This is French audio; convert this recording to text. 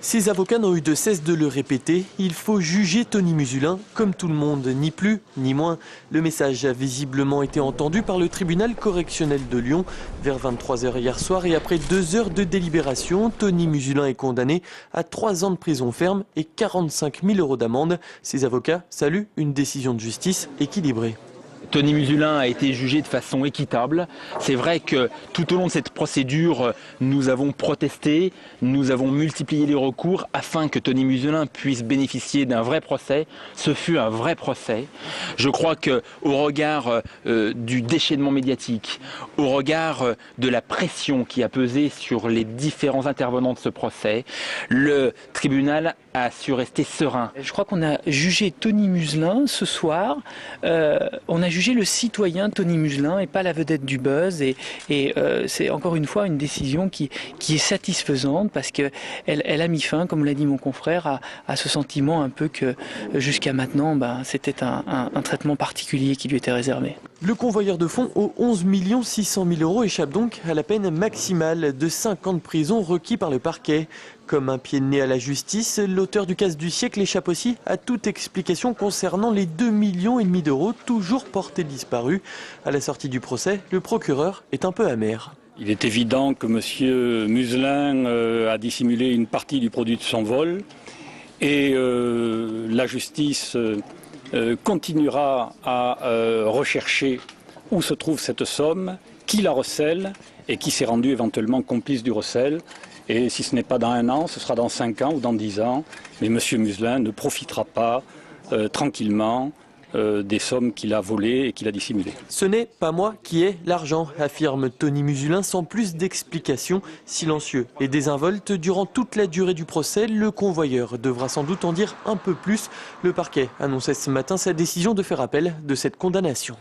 Ses avocats n'ont eu de cesse de le répéter, il faut juger Tony Musulin comme tout le monde, ni plus ni moins. Le message a visiblement été entendu par le tribunal correctionnel de Lyon vers 23 h hier soir et après 2 heures de délibération, Tony Musulin est condamné à 3 ans de prison ferme et 45 000 € d'amende. Ses avocats saluent une décision de justice équilibrée. Tony Musulin a été jugé de façon équitable. C'est vrai que tout au long de cette procédure, nous avons protesté, nous avons multiplié les recours afin que Tony Musulin puisse bénéficier d'un vrai procès. Ce fut un vrai procès. Je crois qu'au regard du déchaînement médiatique, au regard de la pression qui a pesé sur les différents intervenants de ce procès, le tribunal a su rester serein. Je crois qu'on a jugé Tony Musulin ce soir. On a jugé le citoyen Tony Musulin et pas la vedette du buzz. Et c'est encore une fois une décision qui est satisfaisante parce qu'elle a mis fin, comme l'a dit mon confrère, à ce sentiment un peu que jusqu'à maintenant, c'était un traitement particulier qui lui était réservé. Le convoyeur de fonds aux 11 600 000 € échappe donc à la peine maximale de 5 ans de prison requis par le parquet. Comme un pied de nez à la justice, l'auteur du casse du siècle échappe aussi à toute explication concernant les 2,5 millions d'euros toujours portés disparus. À la sortie du procès, le procureur est un peu amer. Il est évident que M. Musulin a dissimulé une partie du produit de son vol et la justice continuera à rechercher où se trouve cette somme, qui la recèle et qui s'est rendu éventuellement complice du recel. Et si ce n'est pas dans 1 an, ce sera dans 5 ans ou dans 10 ans. Mais M. Musulin ne profitera pas tranquillement des sommes qu'il a volées et qu'il a dissimulées. Ce n'est pas moi qui ai l'argent, affirme Tony Musulin sans plus d'explications. Silencieux et désinvolte durant toute la durée du procès, le convoyeur devra sans doute en dire un peu plus. Le parquet annonçait ce matin sa décision de faire appel de cette condamnation.